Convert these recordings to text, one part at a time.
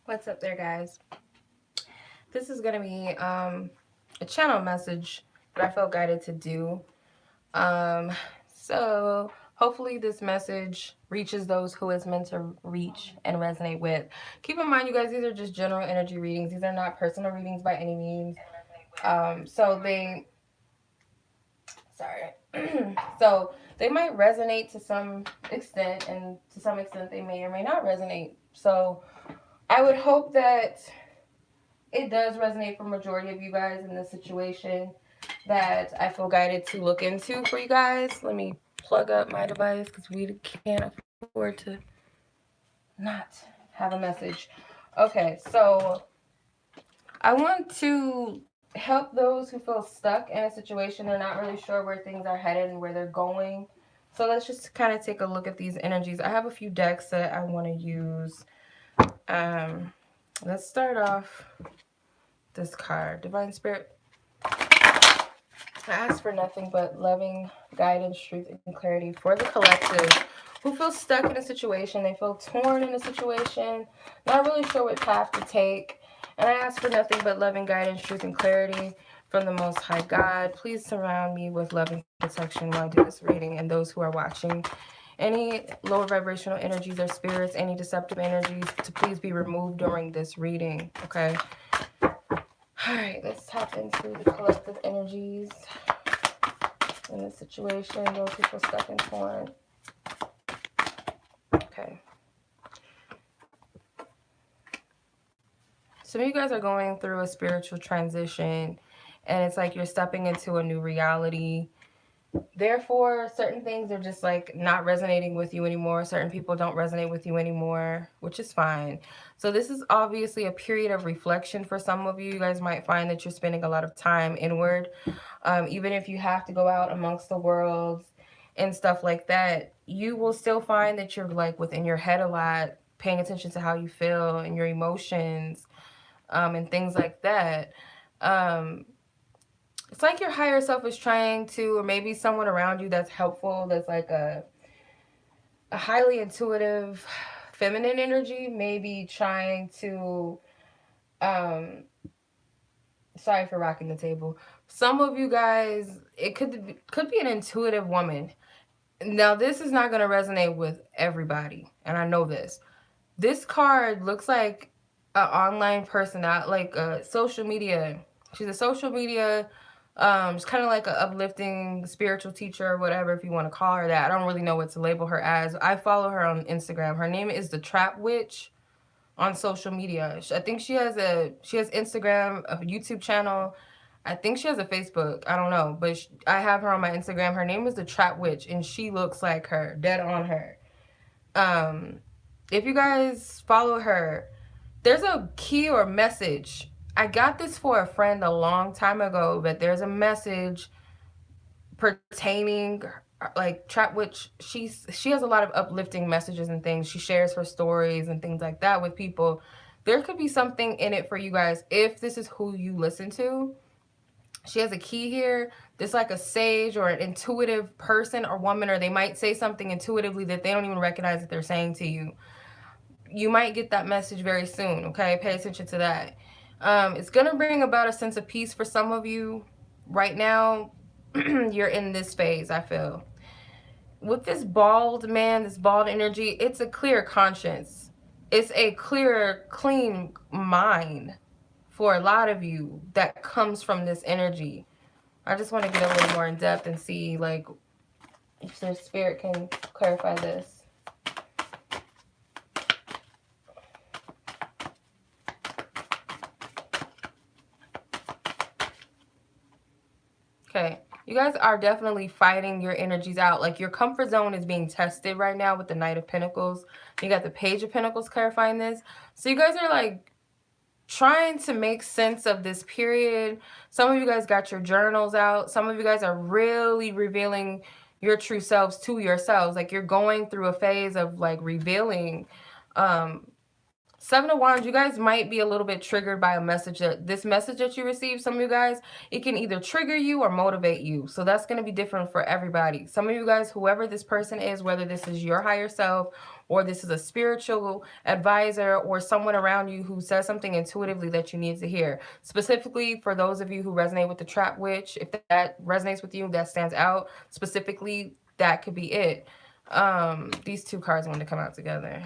What's up there, guys? This is going to be a channel message that I felt guided to do. So hopefully this message reaches those who it's meant to reach and resonate with. Keep in mind, you guys, these are just general energy readings. These are not personal readings by any means. So they, sorry. So they might resonate to some extent, and to some extent they may or may not resonate. So I would hope that it does resonate for majority of you guys in this situation that I feel guided to look into for you guys. Let me plug up my device because we can't afford to not have a message. Okay, so I want to help those who feel stuck in a situation. They're not really sure where things are headed and where they're going. So let's just kind of take a look at these energies. I have a few decks that I want to use. Let's start off this card. Divine Spirit, I ask for nothing but loving guidance, truth, and clarity for the collective who feels stuck in a situation. They feel torn in a situation, not really sure what path to take. And I ask for nothing but loving guidance, truth, and clarity from the Most High God. Please surround me with loving protection while I do this reading, and those who are watching. Any lower vibrational energies or spirits, any deceptive energies, to please be removed during this reading, okay? Alright, let's tap into the collective energies in this situation. Those who feel stuck and torn. Okay. Some of you guys are going through a spiritual transition, and it's like you're stepping into a new reality. Therefore, certain things are just like not resonating with you anymore. Certain people don't resonate with you anymore, which is fine. So this is obviously a period of reflection for some of you. You guys might find that you're spending a lot of time inward. Even if you have to go out amongst the world and stuff like that, you will still find that you're like within your head a lot, paying attention to how you feel and your emotions, and things like that. It's like your higher self is trying to, or maybe someone around you that's helpful, that's like a highly intuitive feminine energy, maybe trying to, sorry for rocking the table. Some of you guys, it could be an intuitive woman. Now, this is not going to resonate with everybody, and I know this. This card looks like an online person, not like a social media. She's a social media, it's kind of like an uplifting spiritual teacher or whatever, if you want to call her that. I don't really know what to label her as. I follow her on Instagram. Her name is the Trap Witch on social media. I think she has Instagram, a YouTube channel. I think she has a Facebook. I don't know, but I have her on my Instagram. Her name is the Trap Witch, and she looks like her, dead on her. If you guys follow her, there's a key or message. I got this for a friend a long time ago, but there's a message pertaining, like Trap Witch, she has a lot of uplifting messages and things. She shares her stories and things like that with people. There could be something in it for you guys if this is who you listen to. She has a key here. There's like a sage or an intuitive person or woman, or they might say something intuitively that they don't even recognize that they're saying to you. You might get that message very soon, okay? Pay attention to that. It's going to bring about a sense of peace for some of you. Right now, you're in this phase, I feel. With this bald man, this bald energy, it's a clear conscience. It's a clear, clean mind for a lot of you that comes from this energy. I just want to get a little more in depth and see, like, if their spirit can clarify this. Okay, you guys are definitely fighting your energies out. Like, your comfort zone is being tested right now with the Knight of Pentacles. You got the Page of Pentacles clarifying this. So you guys are like trying to make sense of this period. Some of you guys got your journals out. Some of you guys are really revealing your true selves to yourselves. Like, you're going through a phase of like revealing. Seven of Wands, you guys might be a little bit triggered by a message this message that you receive. Some of you guys, it can either trigger you or motivate you. So that's going to be different for everybody. Some of you guys, whoever this person is, whether this is your higher self or this is a spiritual advisor or someone around you who says something intuitively that you need to hear. Specifically for those of you who resonate with the trap witch, if that resonates with you, that stands out specifically, that could be it. These two cards want to come out together.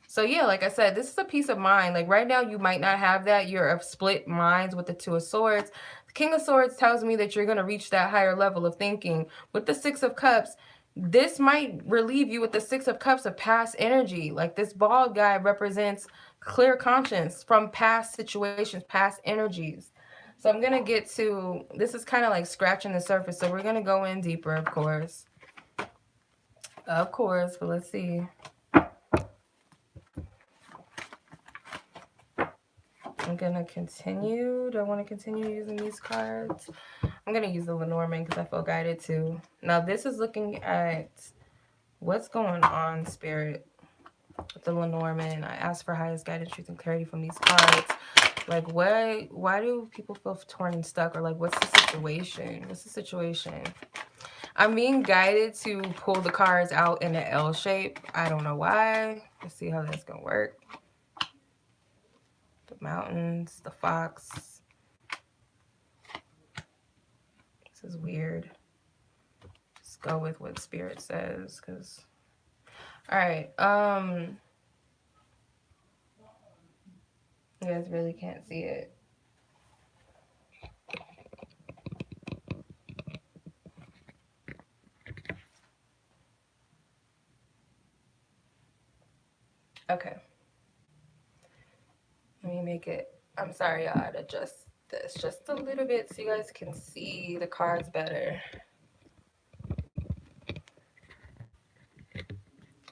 So yeah, like I said, this is a peace of mind. Like right now, you might not have that. You're of split minds with the Two of Swords. The King of Swords tells me that you're going to reach that higher level of thinking. With the Six of Cups, this might relieve you with the Six of Cups of past energy. Like this bald guy represents clear conscience from past situations, past energies. So I'm going to get to, this is kind of like scratching the surface. So we're going to go in deeper, of course. Of course, but let's see. I'm going to continue. Do I want to continue using these cards? I'm going to use the Lenormand because I feel guided to. Now, this is looking at what's going on, Spirit, with the Lenormand. I asked for highest guidance, truth, and clarity from these cards. Like, why do people feel torn and stuck? Or, like, what's the situation? What's the situation? I'm being guided to pull the cards out in an L shape. I don't know why. Let's see how that's going to work. The mountains, the fox. This is weird. Just go with what Spirit says, because... Alright, you guys really can't see it. Okay. Let me make it, I'm sorry, I'd adjust this just a little bit so you guys can see the cards better.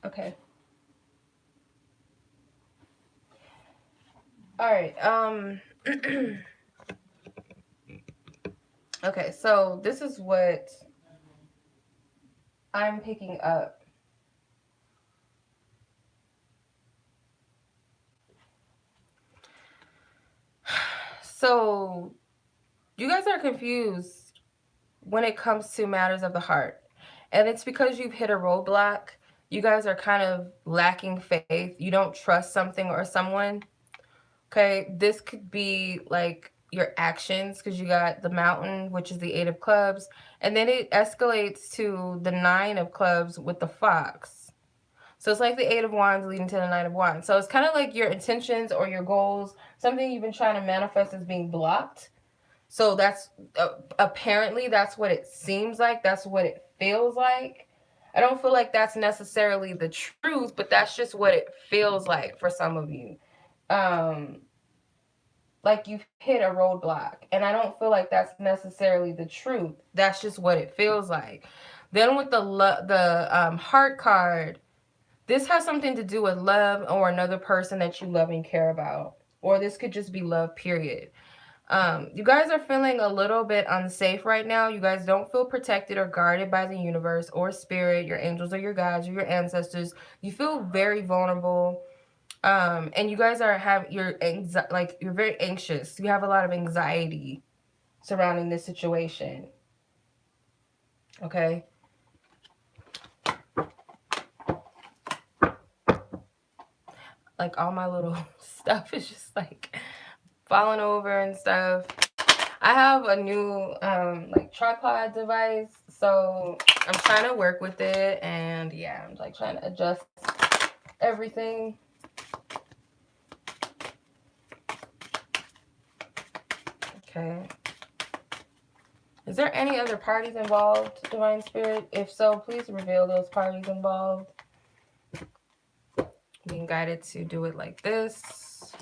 Okay. Alright, okay, so this is what I'm picking up. So, you guys are confused when it comes to matters of the heart. And it's because you've hit a roadblock. You guys are kind of lacking faith. You don't trust something or someone. Okay, this could be like your actions because you got the mountain, which is the 8 of clubs. And then it escalates to the 9 of clubs with the fox. So it's like the 8 of wands leading to the 9 of wands. So it's kind of like your intentions or your goals, something you've been trying to manifest is being blocked. So that's apparently that's what it seems like. That's what it feels like. I don't feel like that's necessarily the truth, but that's just what it feels like for some of you. Like you've hit a roadblock, and I don't feel like that's necessarily the truth. That's just what it feels like. Then with the heart card, this has something to do with love or another person that you love and care about. Or this could just be love, period. You guys are feeling a little bit unsafe right now. You guys don't feel protected or guarded by the universe or spirit, your angels or your guides or your ancestors. You feel very vulnerable. And you guys are you're very anxious. You have a lot of anxiety surrounding this situation. Okay. Like all my little stuff is just like falling over and stuff. I have a new like tripod device, so I'm trying to work with it, and yeah, I'm like trying to adjust everything. Okay. Is there any other parties involved, Divine Spirit? If so, please reveal those parties involved. Being guided to do it like this.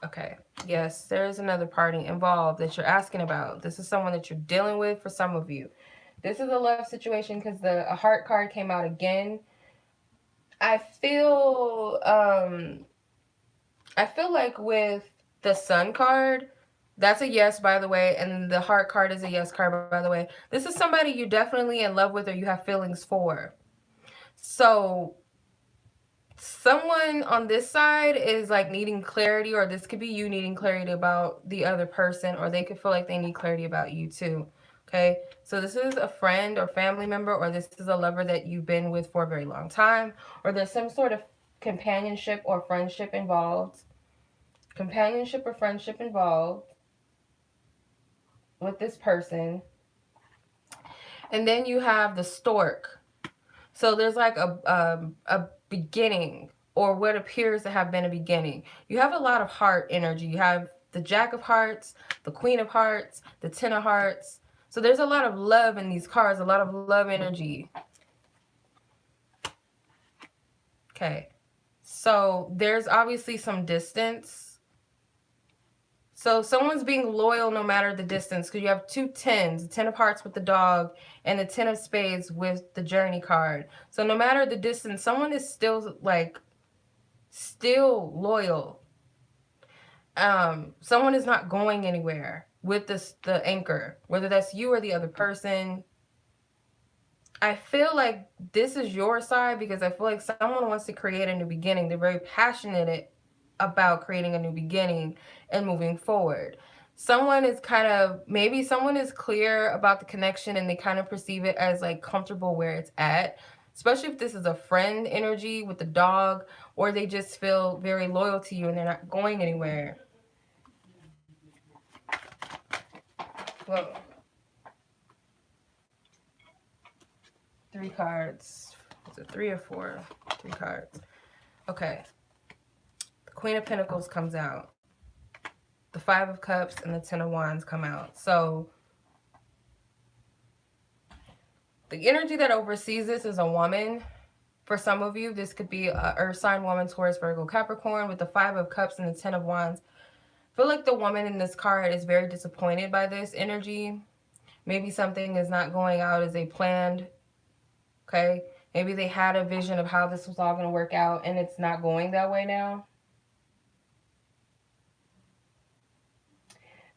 Okay. Yes, there is another party involved that you're asking about. This is someone that you're dealing with for some of you. This is a love situation because the heart card came out again. I feel like with the sun card, that's a yes, by the way, and the heart card is a yes card, by the way. This is somebody you're definitely in love with or you have feelings for. So someone on this side is like needing clarity, or this could be you needing clarity about the other person, or they could feel like they need clarity about you too. Okay, so this is a friend or family member, or this is a lover that you've been with for a very long time, or there's some sort of companionship or friendship involved. Companionship or friendship involved with this person. And then you have the stork. So there's like a beginning, or what appears to have been a beginning. You have a lot of heart energy. You have the Jack of Hearts, the Queen of Hearts, the Ten of Hearts. So there's a lot of love in these cards, a lot of love energy. Okay. So there's obviously some distance. So someone's being loyal no matter the distance, because you have two tens, the Ten of Hearts with the dog and the Ten of Spades with the Journey card. So no matter the distance, someone is still like, still loyal. Someone is not going anywhere with the anchor, whether that's you or the other person. I feel like this is your side, because I feel like someone wants to create a new beginning. They're very passionate about creating a new beginning and moving forward. Someone is kind of, maybe someone is clear about the connection and they kind of perceive it as like comfortable where it's at, especially if this is a friend energy with the dog, or they just feel very loyal to you and they're not going anywhere. Whoa. 3 cards. Is it 3 or 4? 3 cards. Okay. The Queen of Pentacles comes out. The 5 of Cups and the 10 of Wands come out. So the energy that oversees this is a woman. For some of you, this could be a earth sign woman, Taurus, Virgo, Capricorn, with the 5 of Cups and the 10 of Wands. I feel like the woman in this card is very disappointed by this energy. Maybe something is not going out as they planned. Okay? Maybe they had a vision of how this was all going to work out, and it's not going that way now.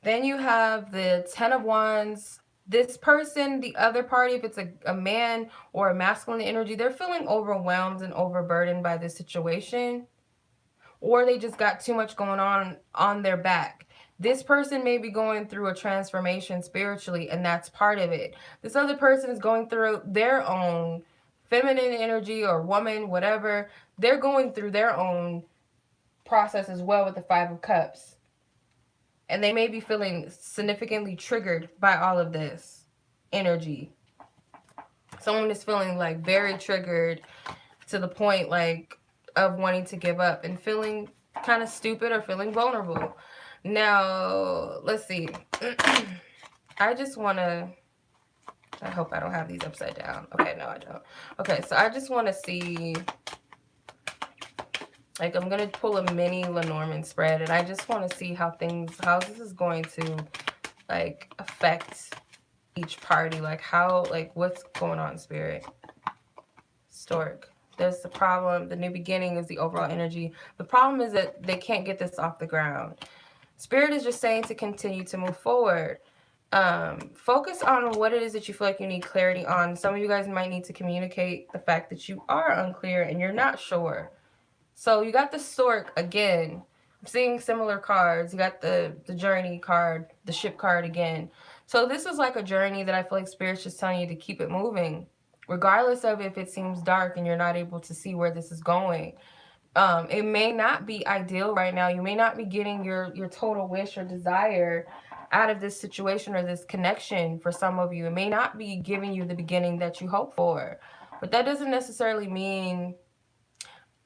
Then you have the 10 of Wands. This person, the other party, if it's a man or a masculine energy, they're feeling overwhelmed and overburdened by this situation. Or they just got too much going on their back. This person may be going through a transformation spiritually, and that's part of it. This other person is going through their own feminine energy, or woman, whatever. They're going through their own process as well with the 5 of Cups. And they may be feeling significantly triggered by all of this energy. Someone is feeling like very triggered to the point like of wanting to give up and feeling kind of stupid or feeling vulnerable. Now, let's see. I just want to, I hope I don't have these upside down. Okay, no, I don't. Okay, so I just want to see, like, I'm going to pull a mini Lenormand spread, and I just want to see how this is going to, like, affect each party. Like, how, like, what's going on, Spirit? Stork. There's the problem. The new beginning is the overall energy. The problem is that they can't get this off the ground. Spirit is just saying to continue to move forward. Focus on what it is that you feel like you need clarity on. Some of you guys might need to communicate the fact that you are unclear and you're not sure. So you got the Stork again. I'm seeing similar cards. You got the Journey card, the Ship card again. So this is like a journey that I feel like Spirit's just telling you to keep it moving, regardless of if it seems dark and you're not able to see where this is going. It may not be ideal right now. You may not be getting your total wish or desire out of this situation or this connection for some of you. It may not be giving you the beginning that you hope for. But that doesn't necessarily mean,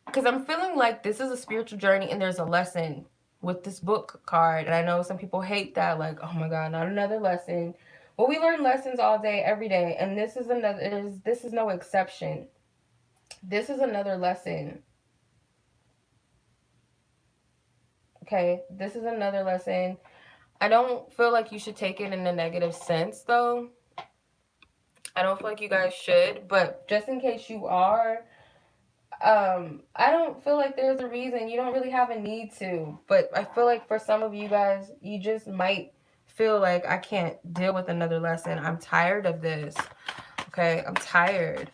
because I'm feeling like this is a spiritual journey and there's a lesson with this book card. And I know some people hate that, like, oh my God, not another lesson. Well, we learn lessons all day, every day. And this is no exception. This is another lesson. Okay, this is another lesson. I don't feel like you should take it in a negative sense, though. I don't feel like you guys should, but just in case you are, I don't feel like there's a reason. You don't really have a need to, but I feel like for some of you guys, you just might feel like, I can't deal with another lesson. I'm tired of this. Okay, I'm tired.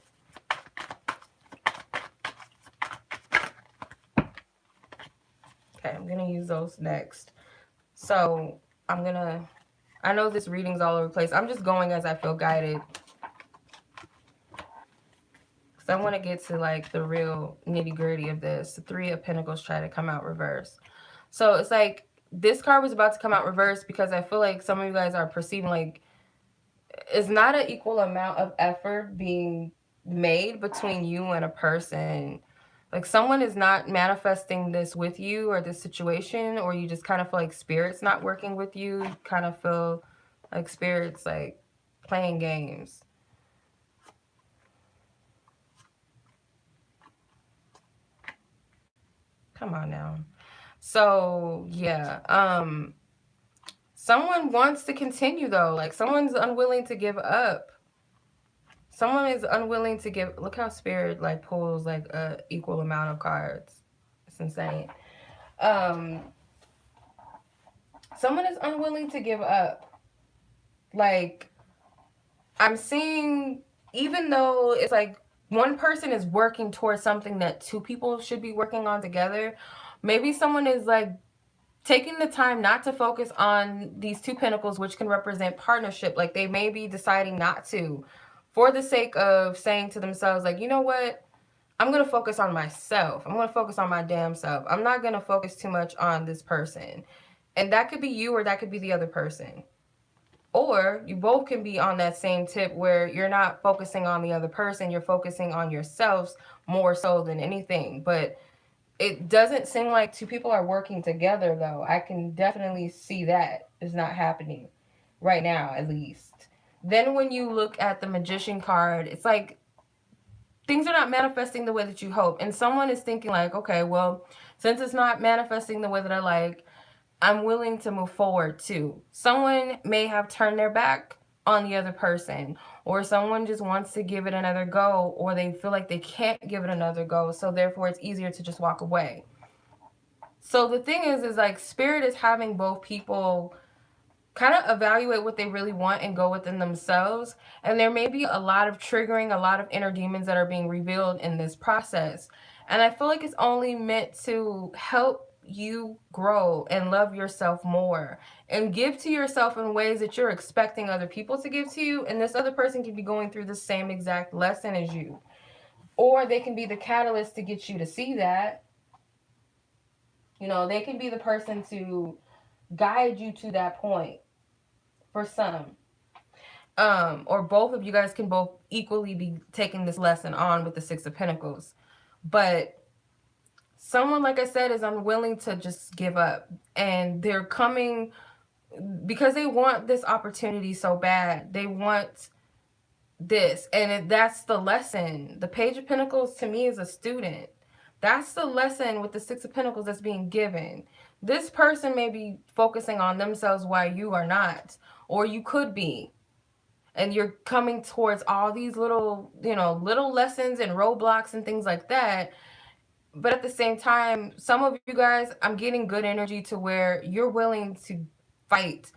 Okay, I'm going to use those next. So I'm going to I know this reading's all over the place. I'm just going as I feel guided. Because I want to get to like the real nitty gritty of this. The Three of Pentacles try to come out reverse. So it's like this card was about to come out reverse because I feel like some of you guys are perceiving like it's not an equal amount of effort being made between you and a person. Like someone is not manifesting this with you or this situation, or you just kind of feel like spirit's not working with you. You kind of feel like spirit's like playing games. Come on now. So yeah, someone wants to continue though. Like someone's unwilling to give up. Someone is unwilling to give. Look how spirit like pulls like a equal amount of cards. It's insane. Um, someone is unwilling to give up. Like I'm seeing, even though it's like one person is working towards something that two people should be working on together, maybe someone is like taking the time not to focus on these two pentacles, which can represent partnership. Like they may be deciding not to, for the sake of saying to themselves, like, you know what? I'm going to focus on myself. I'm going to focus on my damn self. I'm not going to focus too much on this person. And that could be you or that could be the other person. Or you both can be on that same tip where you're not focusing on the other person. You're focusing on yourselves more so than anything. But it doesn't seem like two people are working together, though. I can definitely see that is not happening right now, at least. Then when you look at the Magician card, it's like things are not manifesting the way that you hope. And someone is thinking like, okay, well, since it's not manifesting the way that I like, I'm willing to move forward too. Someone may have turned their back on the other person, or someone just wants to give it another go, or they feel like they can't give it another go, so therefore it's easier to just walk away. So the thing is like spirit is having both people kind of evaluate what they really want and go within themselves. And there may be a lot of triggering, a lot of inner demons that are being revealed in this process. And I feel like it's only meant to help you grow and love yourself more and give to yourself in ways that you're expecting other people to give to you. And this other person can be going through the same exact lesson as you. Or they can be the catalyst to get you to see that. You know, they can be the person to guide you to that point for some. Or both of you guys can both equally be taking this lesson on with the Six of Pentacles. But someone, like I said, is unwilling to just give up. And they're coming because they want this opportunity so bad. They want this. And that's the lesson. The Page of Pentacles to me is a student. That's the lesson with the Six of Pentacles that's being given. This person may be focusing on themselves while you are not. Or you could be. And you're coming towards all these little, little lessons and roadblocks and things like that. But at the same time, some of you guys, I'm getting good energy to where you're willing to fight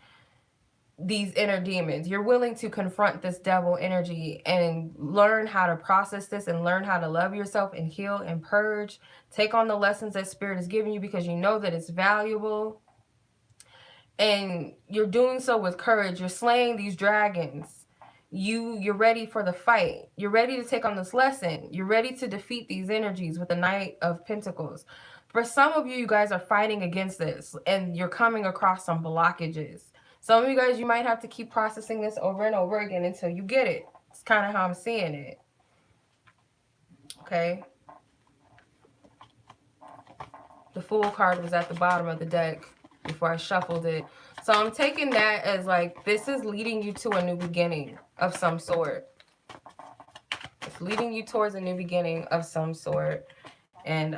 these inner demons. You're willing to confront this devil energy and learn how to process this and learn how to love yourself and heal and purge. Take on the lessons that Spirit is giving you because you know that it's valuable. And you're doing so with courage. You're slaying these dragons. You're ready for the fight. You're ready to take on this lesson. You're ready to defeat these energies with the Knight of Pentacles. For some of you, you guys are fighting against this and you're coming across some blockages. Some of you guys, you might have to keep processing this over and over again until you get it. It's kind of how I'm seeing it. Okay. The Fool card was at the bottom of the deck before I shuffled it. So I'm taking that as like, this is leading you to a new beginning of some sort. It's leading you towards a new beginning of some sort. And,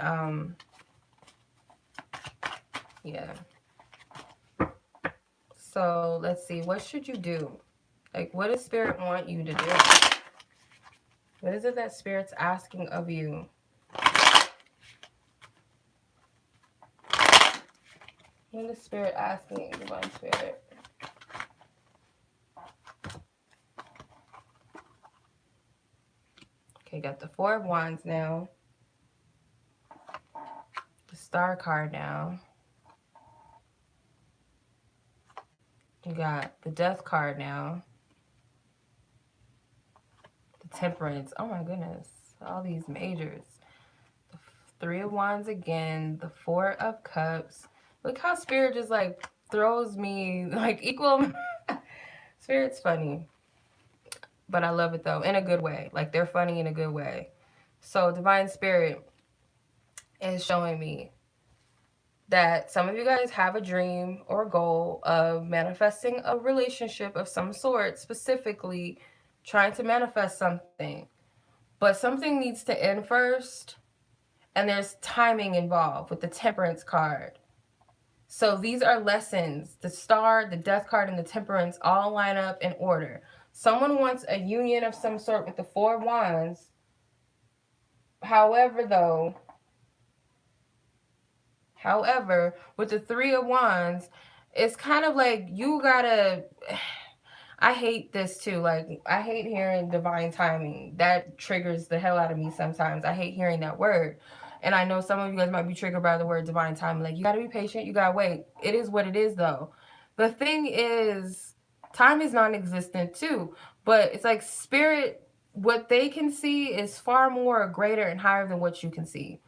yeah. So let's see, what should you do? Like, what does Spirit want you to do? What is it that Spirit's asking of you? What is Spirit asking, Divine Spirit? Okay, got the Four of Wands now. The Star card now. You got the Death card now. The Temperance. Oh my goodness. All these majors. The Three of Wands again. The Four of Cups. Look how Spirit just like throws me like equal. Spirit's funny. But I love it though. In a good way. Like they're funny in a good way. So Divine Spirit is showing me that some of you guys have a dream or goal of manifesting a relationship of some sort, specifically trying to manifest something. But something needs to end first, and there's timing involved with the Temperance card. So these are lessons. The Star, the Death card, and the Temperance all line up in order. Someone wants a union of some sort with the Four of Wands. However, with the Three of Wands, it's kind of like you gotta. I hate this too. Like, I hate hearing divine timing. That triggers the hell out of me sometimes. I hate hearing that word. And I know some of you guys might be triggered by the word divine timing. Like, you gotta be patient, you gotta wait. It is what it is, though. The thing is, time is non existent too. But it's like spirit, what they can see is far more greater and higher than what you can see.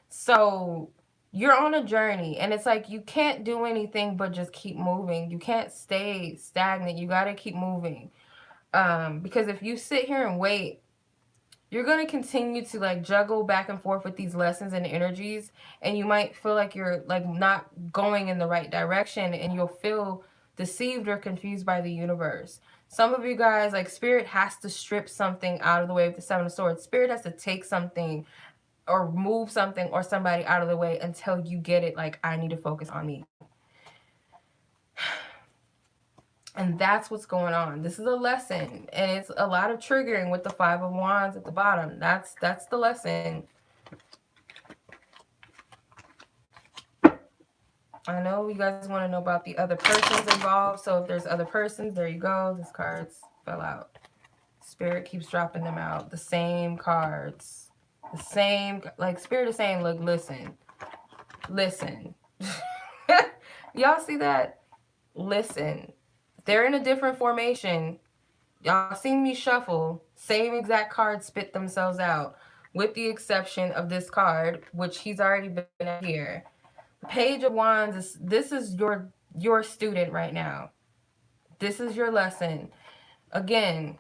So you're on a journey, and it's like you can't do anything but just keep moving. You can't stay stagnant. You got to keep moving. Because if you sit here and wait, you're going to continue to like juggle back and forth with these lessons and energies, and you might feel like you're like not going in the right direction, and you'll feel deceived or confused by the universe. Some of you guys, like, spirit has to strip something out of the way with the Seven of Swords. Spirit has to take something or move something or somebody out of the way until you get it. Like, I need to focus on me. And that's what's going on. This is a lesson, and it's a lot of triggering with the Five of Wands at the bottom. That's the lesson. I know you guys want to know about the other persons involved. So if there's other persons, there you go. These cards fell out. Spirit keeps dropping them out. The same cards. The same, like, Spirit is saying, look, listen. Y'all see that? Listen. They're in a different formation. Y'all seen me shuffle. Same exact cards spit themselves out. With the exception of this card, which he's already been at here. Page of Wands, this is your student right now. This is your lesson. Again,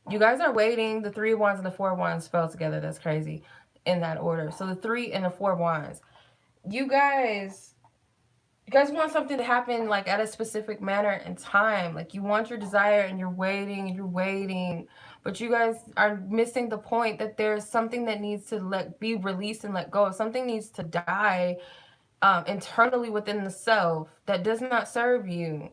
you guys are waiting. The Three of Wands and the Four of Wands fell together. That's crazy in that order. So the Three and the Four of Wands. You guys want something to happen like at a specific manner and time. Like, you want your desire and you're waiting. But you guys are missing the point that there's something that needs to be released and let go. Something needs to die internally within the self that does not serve you.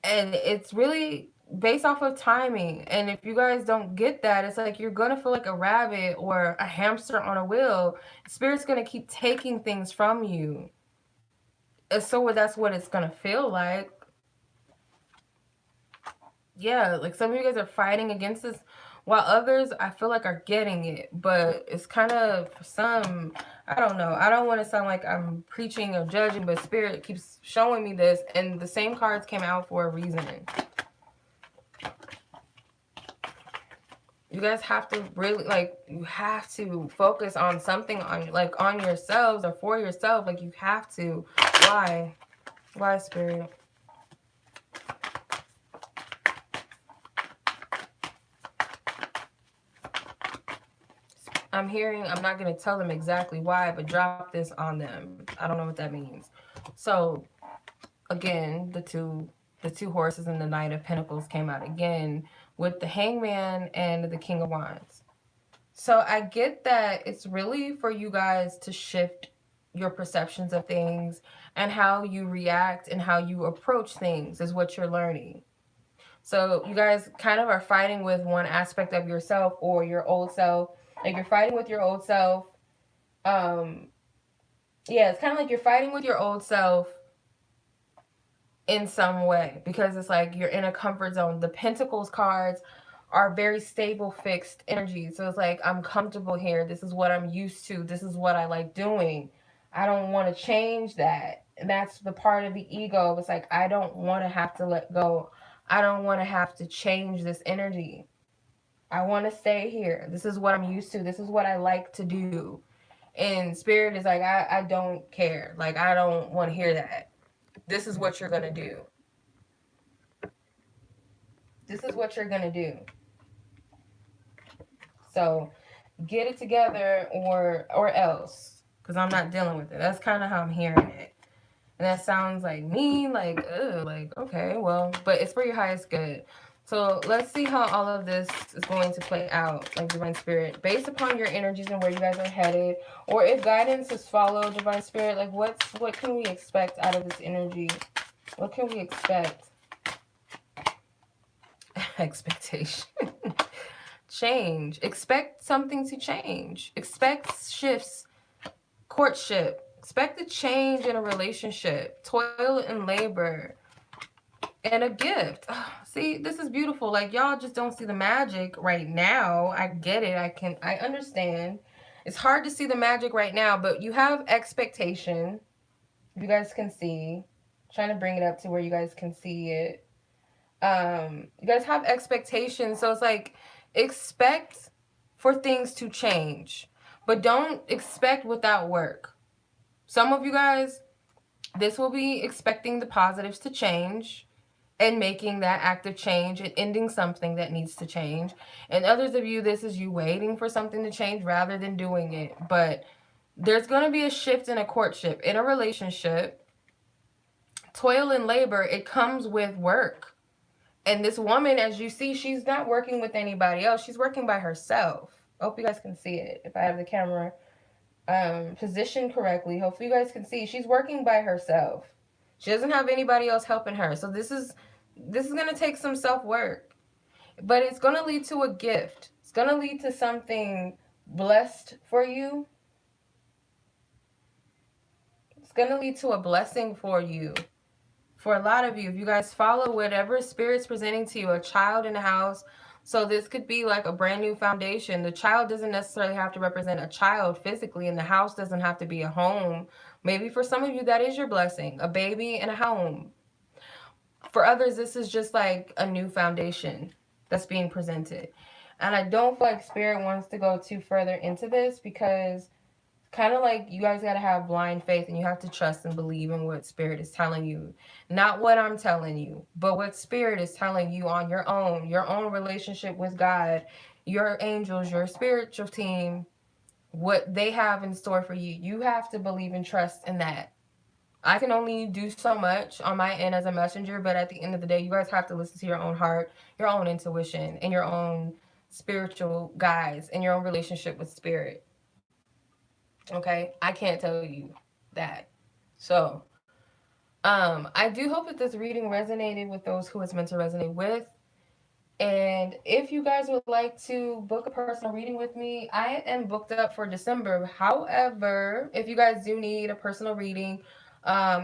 And it's really based off of timing. And if you guys don't get that, it's like you're going to feel like a rabbit or a hamster on a wheel. Spirit's going to keep taking things from you. And so that's what it's going to feel like. Yeah, like some of you guys are fighting against this, while others I feel like are getting it. But it's kind of, for some, I don't know. I don't want to sound like I'm preaching or judging, but Spirit keeps showing me this, and the same cards came out for a reason. You guys have to really, like, you have to focus on something, on yourselves or for yourself. Like, you have to. Why? Why, Spirit? I'm hearing, I'm not going to tell them exactly why, but drop this on them. I don't know what that means. So, again, the two horses and the Knight of Pentacles came out again with the Hangman and the King of Wands. So I get that it's really for you guys to shift your perceptions of things, and how you react and how you approach things is what you're learning. So you guys kind of are fighting with one aspect of yourself or your old self. Like, you're fighting with your old self. Yeah, it's kind of like you're fighting with your old self in some way, because it's like you're in a comfort zone. The Pentacles cards are very stable, fixed energy. So it's like, I'm comfortable here. This is what I'm used to. This is what I like doing. I don't want to change that. And that's the part of the ego. It's like, I don't want to have to let go. I don't want to have to change this energy. I want to stay here. This is what I'm used to. This is what I like to do. And spirit is like, I don't care. Like, I don't want to hear that. This is what you're going to do. This is what you're going to do. So get it together or else. Because I'm not dealing with it. That's kind of how I'm hearing it. And that sounds like mean, like, ugh, like, okay, well, but it's for your highest good. So let's see how all of this is going to play out, like Divine Spirit, based upon your energies and where you guys are headed, or if guidance is followed, Divine Spirit, like what can we expect out of this energy? What can we expect? Expectation. Change. Expect something to change. Expect shifts. Courtship. Expect a change in a relationship. Toil and labor. And a gift. See, this is beautiful. Like, y'all just don't see the magic right now. I get it. I understand. It's hard to see the magic right now, but you have expectation. You guys can see. I'm trying to bring it up to where you guys can see it. You guys have expectations. So it's like, expect for things to change, but don't expect without work. Some of you guys, this will be expecting the positives to change and making that active change and ending something that needs to change. And others of you, this is you waiting for something to change rather than doing it. But there's going to be a shift in a courtship, in a relationship. Toil and labor, it comes with work. And this woman, as you see, she's not working with anybody else. She's working by herself. I hope you guys can see it. If I have the camera positioned correctly, hopefully you guys can see. She's working by herself. She doesn't have anybody else helping her. So this is going to take some self-work. But it's going to lead to a gift. It's going to lead to something blessed for you. It's going to lead to a blessing for you. For a lot of you, if you guys follow whatever Spirit's presenting to you, a child in the house. So this could be like a brand new foundation. The child doesn't necessarily have to represent a child physically, and the house doesn't have to be a home. Maybe for some of you, that is your blessing, a baby and a home. For others, this is just like a new foundation that's being presented. And I don't feel like Spirit wants to go too further into this because kind of like you guys got to have blind faith and you have to trust and believe in what Spirit is telling you. Not what I'm telling you, but what Spirit is telling you on your own relationship with God, your angels, your spiritual team, what they have in store for you. You have to believe and trust in that. I can only do so much on my end as a messenger, but at the end of the day, you guys have to listen to your own heart, your own intuition, and your own spiritual guides and your own relationship with Spirit. Okay? I can't tell you that. So, I do hope that this reading resonated with those who it's meant to resonate with. And if you guys would like to book a personal reading with me, I am booked up for December. However, if you guys do need a personal reading,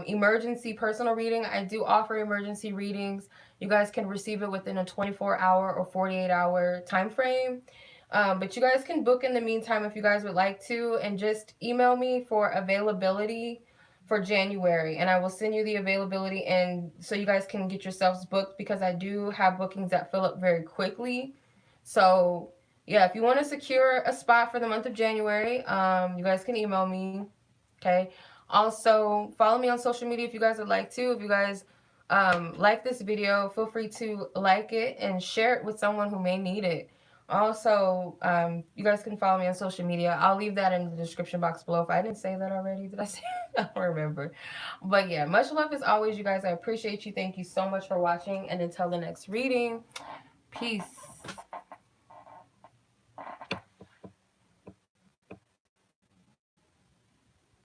emergency personal reading, I do offer emergency readings. You guys can receive it within a 24-hour or 48-hour time frame. But you guys can book in the meantime if you guys would like to, and just email me for availability for January, and I will send you the availability, and so you guys can get yourselves booked, because I do have bookings that fill up very quickly. So yeah, if you want to secure a spot for the month of January, you guys can email me. Okay. Also, follow me on social media if you guys would like to. If you guys like this video, feel free to like it and share it with someone who may need it. Also, you guys can follow me on social media. I'll leave that in the description box below. If I didn't say that already, did I say it? I don't remember. But yeah, much love as always, you guys. I appreciate you. Thank you so much for watching. And until the next reading, peace.